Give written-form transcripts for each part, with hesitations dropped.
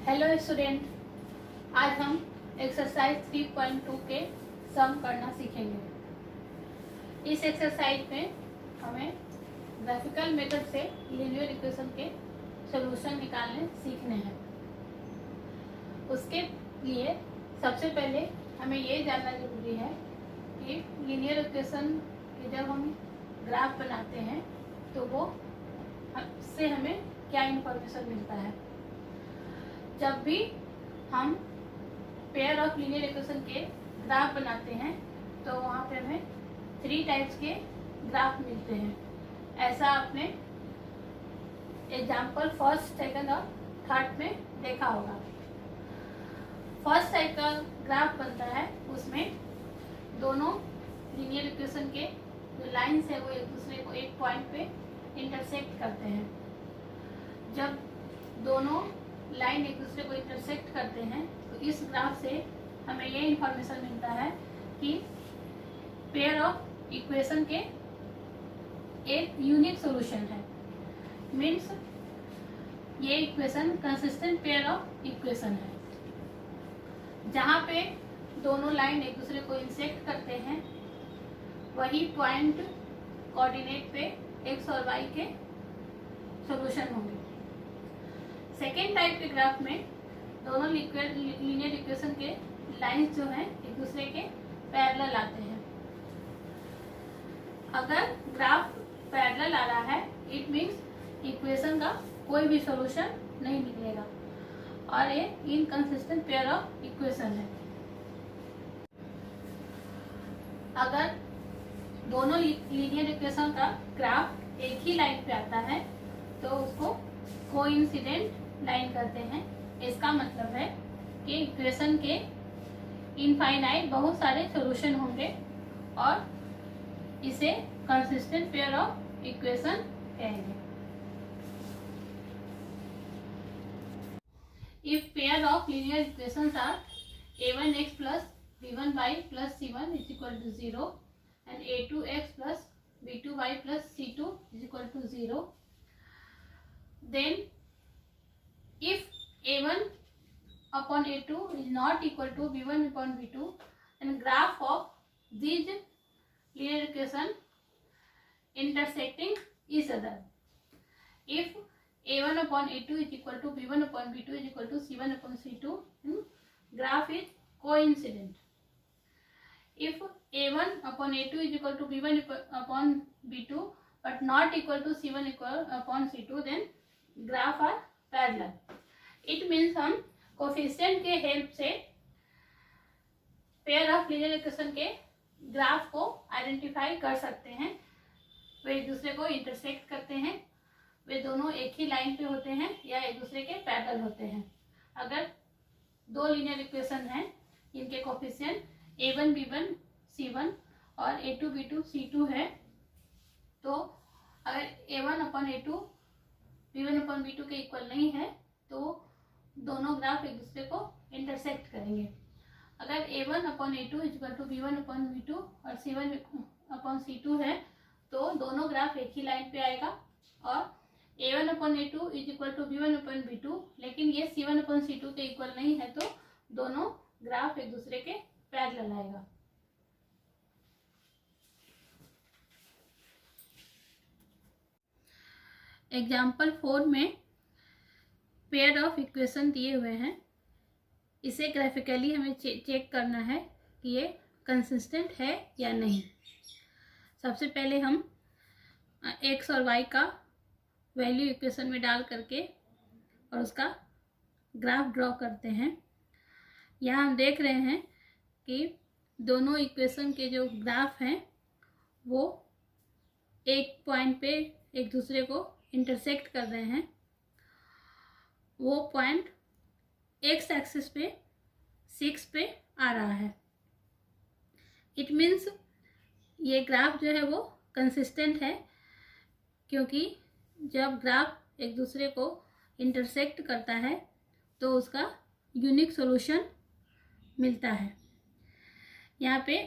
Hello student, आज हम exercise 3.2 के सम करना सीखेंगे। इस एक्सरसाइज में हमें ग्राफिकल मेथड से लीनियर इक्वेशन के सॉल्यूशन निकालने सीखने हैं। उसके लिए सबसे पहले हमें ये जानना जरूरी है कि लीनियर इक्वेशन के जब हम ग्राफ बनाते हैं तो वो उससे हमें क्या इंफॉर्मेशन मिलता है। जब भी हम पेयर ऑफ लीनियर इक्वेशन के ग्राफ बनाते हैं तो वहाँ पे हमें 3 टाइप्स के ग्राफ मिलते हैं। ऐसा आपने एग्जाम्पल फर्स्ट, सेकंड और थर्ड में देखा होगा। फर्स्ट टाइप का ग्राफ बनता है, उसमें दोनों लीनियर इक्वेशन के जो लाइन्स है वो एक दूसरे को एक पॉइंट पे इंटरसेक्ट करते हैं। जब दोनों लाइन एक दूसरे को इंटरसेक्ट करते हैं तो इस ग्राफ से हमें ये इंफॉर्मेशन मिलता है कि पेयर ऑफ इक्वेशन के एक यूनिक सॉल्यूशन है। मीन्स ये equation consistent pair of equation है। जहाँ पे दोनों लाइन एक दूसरे को इंसेक्ट करते हैं वही पॉइंट कोऑर्डिनेट पे एक्स और वाई के सॉल्यूशन होंगे। सेकेंड टाइप के ग्राफ में दोनों लीनियर इक्वेशन के लाइंस जो हैं एक दूसरे के पैरेलल आते हैं। अगर ग्राफ पैरेलल आ रहा है इट मीन्स इक्वेशन का कोई भी सॉल्यूशन नहीं निकलेगा और ये इनकंसिस्टेंट पेयर ऑफ इक्वेशन है। अगर दोनों लीनियर इक्वेशन का ग्राफ एक ही लाइन पे आता है तो उसको कोइंसिडेंट लाइन कहते हैं। इसका मतलब है कि इक्वेशन के इनफाइनाइट बहुत सारे सॉल्यूशन होंगे और इसे कंसिस्टेंट पेयर ऑफ इक्वेशन कहेंगे। If pair of linear equations are a1x plus b1y plus c1 is equal to 0 and a2x plus b2y plus c2 is equal to 0, then if a1 upon a2 is not equal to b1 upon b2, then graph of these linear equation intersecting each other. If a1 upon a2 is equal to b1 upon b2 is equal to c1 upon c2, graph is coincident. If a1 upon a2 is equal to b1 upon b2 but not equal to c1 equal upon c2, then graph are parallel. It means हम coefficient के help से pair of linear equation के graph को identify कर सकते हैं। वे एक दूसरे को इंटरसेक्ट करते हैं, वे दोनों एक ही लाइन पे होते हैं या एक दूसरे के पैरेलल होते हैं। अगर दो लीनियर इक्वेशन हैं जिनके कोफिशिएंट a1 b1 c1 और a2 b2 c2 है, तो अगर a1 upon a2 b1 upon b2 के इक्वल नहीं है तो दोनों ग्राफ एक दूसरे को इंटरसेक्ट करेंगे। अगर a1 upon a2 equal to b1 upon b2 और c1 अपॉन c2 है तो दोनों ग्राफ एक ही लाइन पे आएगा और a1 upon a2 is equal to b1 upon b2, लेकिन ये c1 अपॉन c2 के इक्वल नहीं है तो दोनों ग्राफ एक दूसरे के पैरेलल आएगा। एग्जाम्पल 4 में पेयर ऑफ इक्वेशन दिए हुए हैं। इसे ग्राफिकली हमें चेक करना है कि ये कंसिस्टेंट है या नहीं। सबसे पहले हम एक्स और वाई का वैल्यू इक्वेशन में डाल करके और उसका ग्राफ ड्रॉ करते हैं। यहाँ हम देख रहे हैं कि दोनों इक्वेशन के जो ग्राफ हैं वो एक पॉइंट पे एक दूसरे को इंटरसेक्ट कर रहे हैं। वो पॉइंट एक्स एक्सिस पे 6 पे आ रहा है। इट मीन्स ये ग्राफ जो है वो कंसिस्टेंट है, क्योंकि जब ग्राफ एक दूसरे को इंटरसेक्ट करता है तो उसका यूनिक सॉल्यूशन मिलता है। यहाँ पे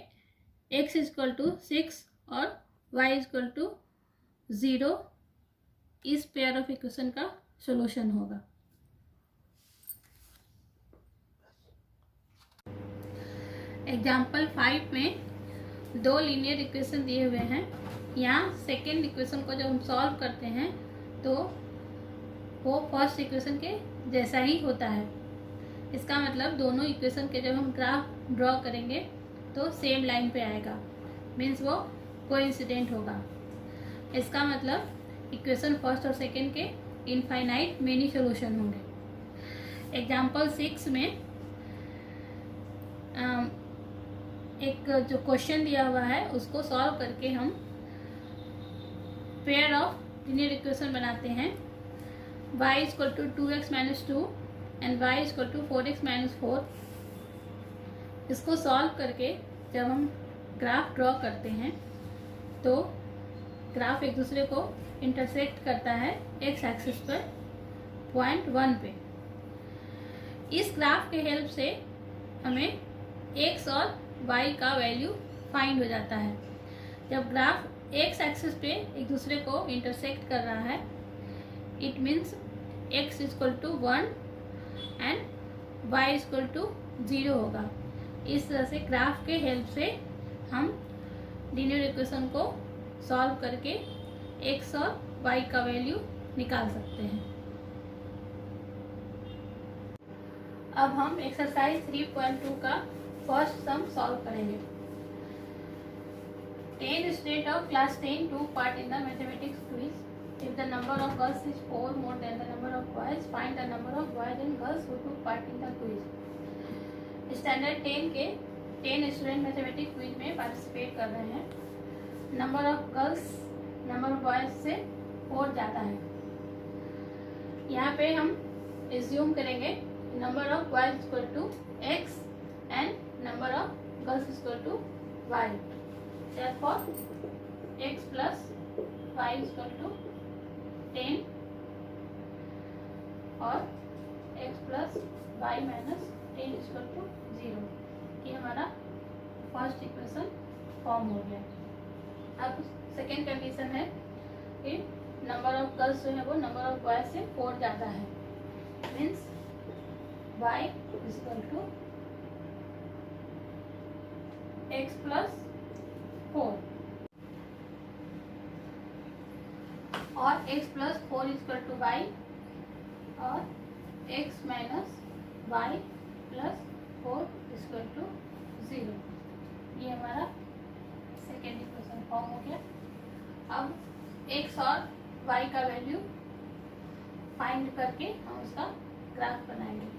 x इक्वल टू 6 और y इक्वल टू 0 इस पेयर ऑफ इक्वेशन का सॉल्यूशन होगा। एग्जाम्पल 5 में दो लीनियर इक्वेशन दिए हुए हैं। यहाँ सेकेंड इक्वेशन को जब हम सॉल्व करते हैं तो वो फर्स्ट इक्वेशन के जैसा ही होता है। इसका मतलब दोनों इक्वेशन के जब हम ग्राफ ड्रॉ करेंगे तो सेम लाइन पे आएगा, मीन्स वो कोइंसिडेंट होगा। इसका मतलब इक्वेशन फर्स्ट और सेकेंड के इनफाइनाइट मेनी सॉल्यूशन होंगे। एग्जाम्पल 6 में एक जो क्वेश्चन दिया हुआ है उसको सॉल्व करके हम पेयर ऑफ लीनियर इक्वेशन बनाते हैं। y equal to 2x minus 2 and y equal to 4x minus 4। इसको सॉल्व करके जब हम ग्राफ ड्रॉ करते हैं तो ग्राफ एक दूसरे को इंटरसेक्ट करता है x एक्सिस पर पॉइंट 1 पे। इस ग्राफ के हेल्प से हमें x और y का वैल्यू फाइंड हो जाता है। जब ग्राफ x एक्सिस पे एक दूसरे को इंटरसेक्ट कर रहा है, it means x equal to 1 and y equal to 0 होगा। इस तरह से ग्राफ के हेल्प से हम लीनियर इक्वेशन को सॉल्व करके x और y का वैल्यू निकाल सकते हैं। अब हम एक्सरसाइज 3.2 का फर्स्ट सम सॉल्व करेंगे। 10 students of class 10 took part in the mathematics quiz. If the number of girls is 4 more than the number of boys, find the number of boys and girls who took part in the quiz. Standard 10 के 10 student mathematics quiz में participate कर रहे हैं। Number of girls number of boys से 4 ज़्यादा है। यहाँ पे हम एज्यूम करेंगे number of boys equal to x and number of girls equal to y। Therefore, x plus y equal to 10 और x plus y minus 10 equal to 0। ये हमारा फर्स्ट इक्वेशन फॉर्म हो गया। अब सेकेंड कंडीशन है कि number of girls जो है वो नंबर ऑफ बॉयज से 4 ज़्यादा है, means y equal to x plus 4 और x plus 4 equal to y और x minus y plus 4 equal to 0। ये हमारा सेकेंड इक्वेशन फॉर्म हो गया। अब x और y का वैल्यू फाइंड करके हम उसका ग्राफ बनाएंगे।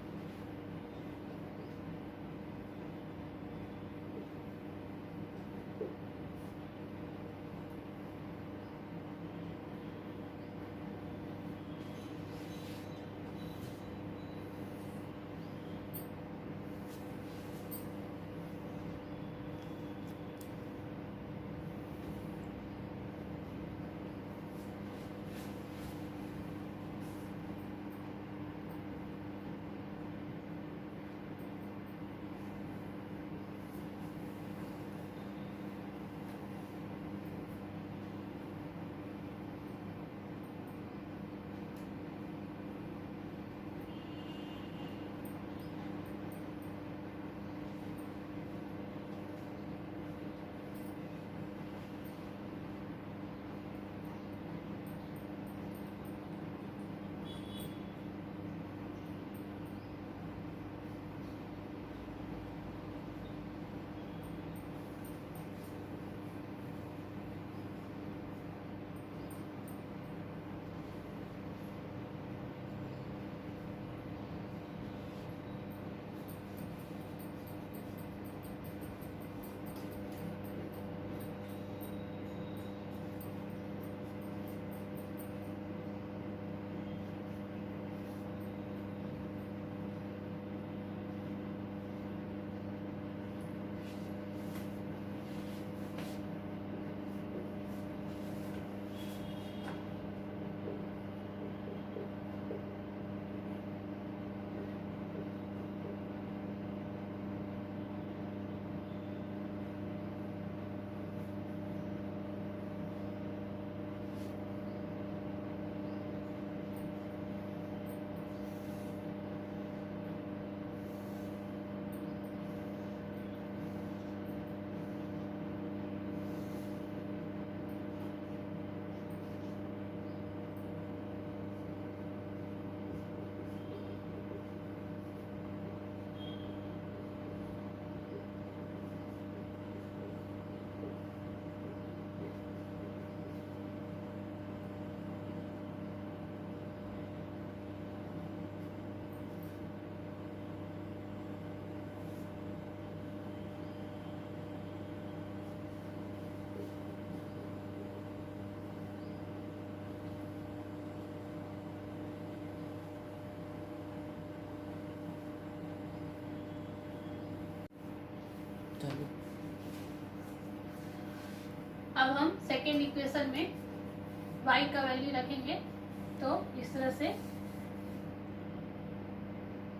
अब हम सेकेंड इक्वेशन में y का वैल्यू रखेंगे, तो इस तरह से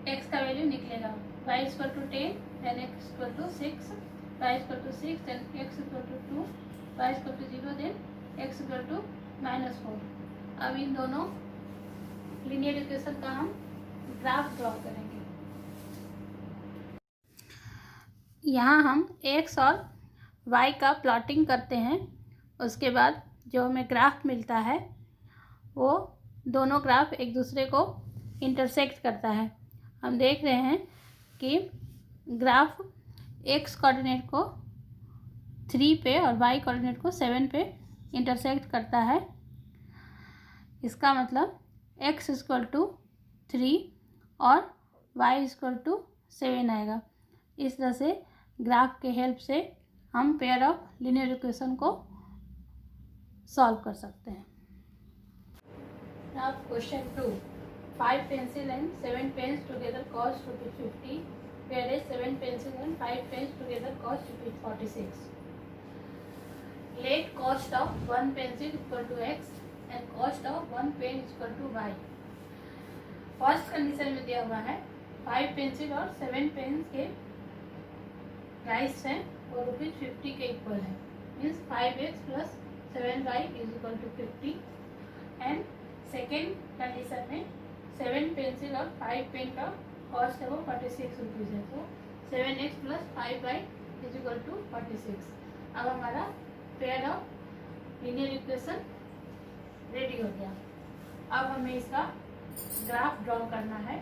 x का वैल्यू निकलेगा y equal to 10, then x equal to 6, y equal to 6, then x equal to 2, y equal to 0, then x equal to -4। अब इन दोनों लीनियर इक्वेशन का हम ग्राफ ड्रॉ करेंगे। यहाँ हम x और y का प्लॉटिंग करते हैं, उसके बाद जो हमें ग्राफ मिलता है वो दोनों ग्राफ एक दूसरे को इंटरसेक्ट करता है। हम देख रहे हैं कि ग्राफ x कोऑर्डिनेट को 3 पे और y कोऑर्डिनेट को 7 पे इंटरसेक्ट करता है। इसका मतलब x इक्वल टू 3 और y इक्वल टू 7 आएगा। इस तरह से ग्राफ के हेल्प से हम पेयर ऑफ लीनियर इक्वेशन को सॉल्व कर सकते हैं। Now question 2, 5 pencil and 7 pens together cost ₹50, whereas 7 pencil and 5 pens together cost ₹46. Let cost of 1 pencil equal to x and cost of 1 pen equal to y. First condition में दिया हुआ है 5 pencil और 7 pen के price हैं वो ₹50 के equal है, means 5x plus 7y is equal to 50। And second condition में 7 पेंसिल और 5 पेन का कॉस्ट है वो ₹46 है, तो 7x plus 5y is equal to 46। अब हमारा pair of linear equation ready हो गया। अब हमें इसका ग्राफ ड्रॉ करना है,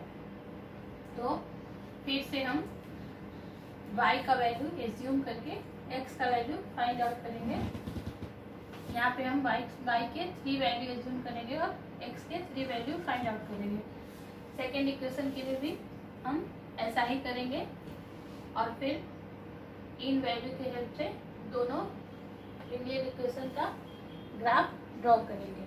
तो फिर से हम y का वैल्यू एज्यूम करके x का वैल्यू फाइंड आउट करेंगे। यहाँ पे हम y के 3 वैल्यू एज्यूम करेंगे और x के 3 वैल्यू फाइंड आउट करेंगे। सेकेंड इक्वेशन के लिए भी हम ऐसा ही करेंगे और फिर इन वैल्यू के हेल्प से दोनों लीनियर इक्वेशन का ग्राफ ड्रॉ करेंगे।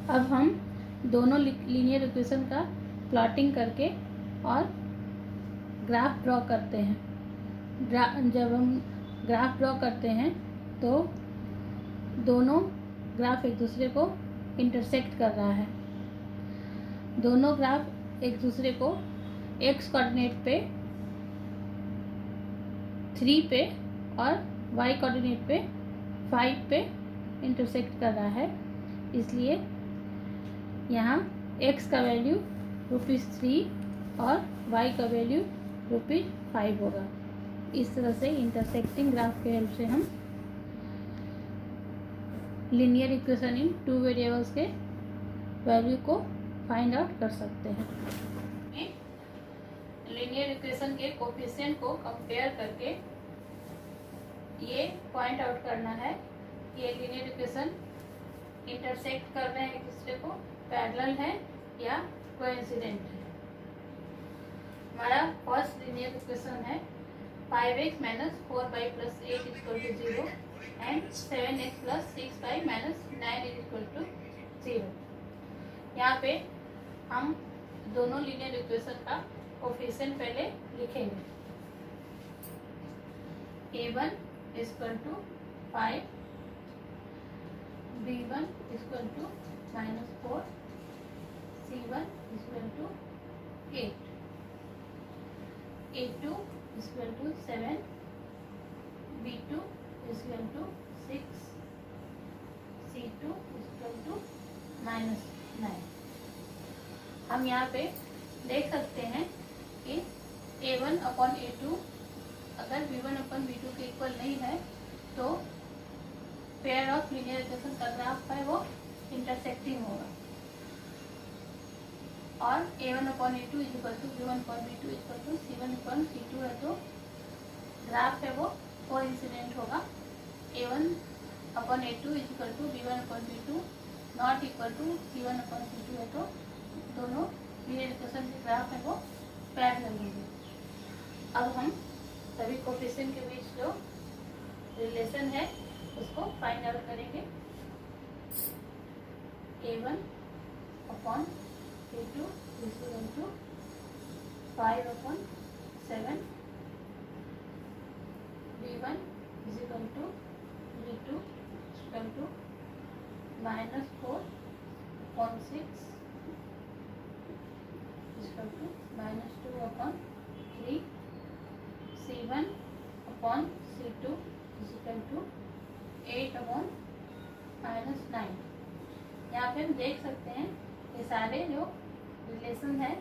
अब हम दोनों लीनियर इक्वेशन का प्लॉटिंग करके और ग्राफ ड्रॉ करते हैं। जब हम ग्राफ ड्रॉ करते हैं तो दोनों ग्राफ एक दूसरे को इंटरसेक्ट कर रहा है। दोनों ग्राफ एक दूसरे को x कोऑर्डिनेट पे 3 पे और y कोऑर्डिनेट पे 5 पे इंटरसेक्ट कर रहा है, इसलिए यहाँ x का वैल्यू ₹3 और y का वैल्यू ₹5 होगा। इस तरह से इंटरसेक्टिंग ग्राफ के हेल्प से हम लीनियर इक्वेशन इन 2 वेरिएबल्स के वैल्यू को फाइंड आउट कर सकते हैं। लीनियर इक्वेशन के कोफिशिएंट को कंपेयर करके ये पॉइंट आउट करना है कि ये लीनियर इक्वेशन इंटरसेक्ट कर रहे हैं एक दूसरे को, पैरेलल है या कोइंसिडेंट है। हमारा फर्स्ट लीनियर इक्वेशन है 5x minus 4y plus 8 equal to 0 and 7x plus 6y minus 9 is equal to 0। यहाँ पे हम दोनों लीनियर इक्वेशन का कोफिशिएंट पहले लिखेंगे। a1 equal to 5, b1 equal to -4, c1 equal to 8, a2 equal to 7, b2 equal to 6, c2 equal to -9। हम यहाँ पे देख सकते हैं कि a1 अपॉन a2 अगर b1 अपॉन b2 के इक्वल नहीं है तो पेयर ऑफ लीनियर इक्वेशन का ग्राफ है वो इंटरसेक्टिंग होगा, और a1 upon a2 is equal to b1 upon b2 equal to c1 upon c2 है, तो ग्राफ है वो कोइंसिडेंट होगा। a1 upon a2 is equal to b1 upon b2 not equal to c1 upon c2 है, तो दोनों linear equation के graph है वो पैरेलल होंगे। अब हम सभी कोफिशिएंट के बीच जो रिलेशन है उसको फाइंड आउट करेंगे। a1 upon P2 is equal to 5/7 V1 is equal to V2 equal to -4/6 equal to -2/3 C1 upon C2 is equal to 8/-9। यहाँ पे हम देख सकते हैं ये सारे जो रिलेशन है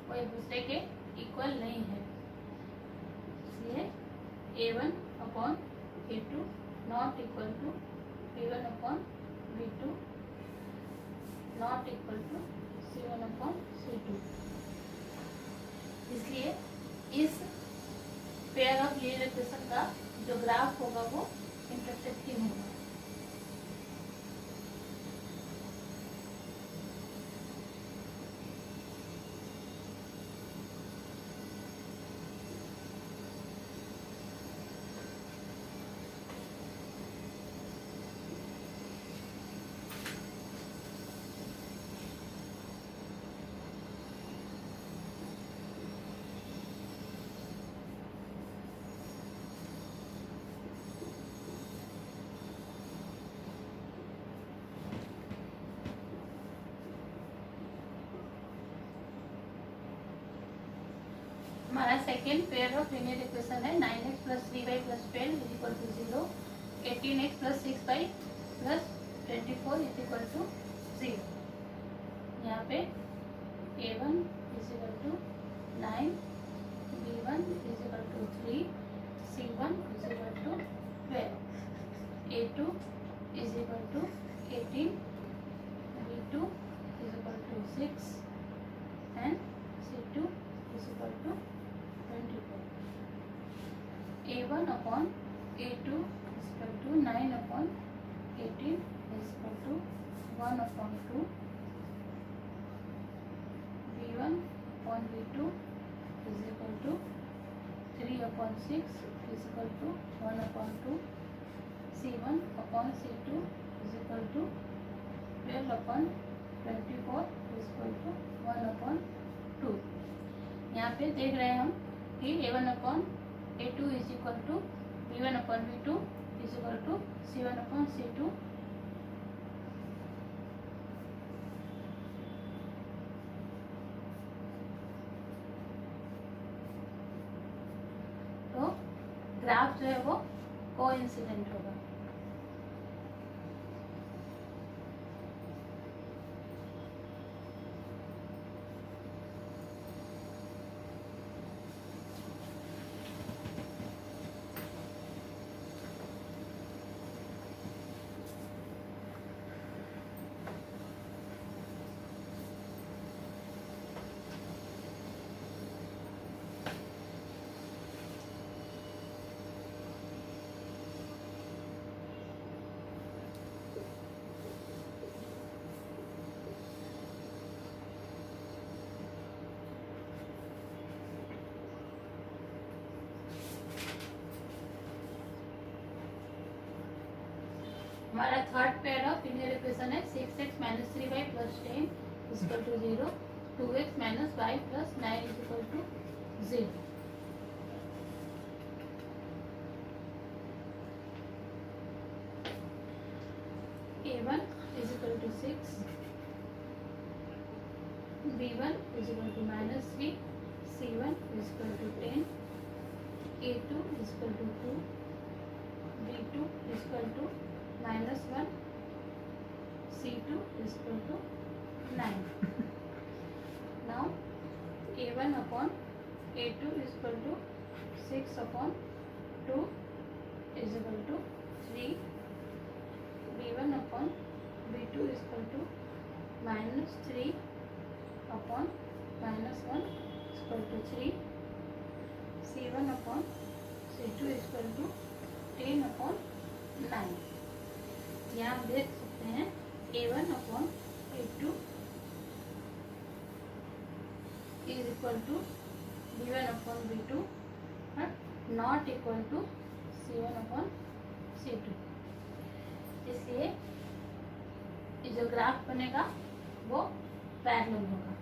वो एक दूसरे के इक्वल नहीं है, इसलिए A1/A2 not equal to P1/V2 not equal to C1/C2। इसलिए इस पेयर ऑफ लीनियर इक्वेशन का जो ग्राफ होगा वो इंटरसेक्टिंग होगा। हमारा second pair of linear equation है 9x + 3y + 12 is equal to 0, 18x + 6y + 24 is equal to 0। यहाँ पे A1 is equal to 9, B1 is equal to 3, C1 is equal to 12, A2 is equal to 18, B2 is equal to 6 and C2 is equal to 24। A1/A2 is equal to 9/18 is equal to 1/2, B1/B2 is equal to 3/6 is equal to 1/2, C1/C2 is equal to 12/24 is equal to 1/2। यहाँ पे देख रहे हैं हम कि A1/A2 is equal to B1/B2 is equal to C1/C2। तो graph जो है वो कोइंसिडेंट होगा। हमारा third pair of linear equation है 6x - 3y + 10 is equal to 0, 2x - y + 9 is equal to 0। A1 is equal to 6, B1 is equal to -3, C1 is equal to 10, A2 is equal to 2, B2 is equal to -1, C2 is equal to 9. Now A1/A2 is equal to 6/2 is equal to 3, B1/B2 is equal to -3/-1 is equal to 3, C1/C2 is equal to 10/9। यहाँ हम देख सकते हैं A1/A2 is equal to B1/B2 but not equal to C1/C2। इसलिए जो graph बनेगा वो parallel होगा।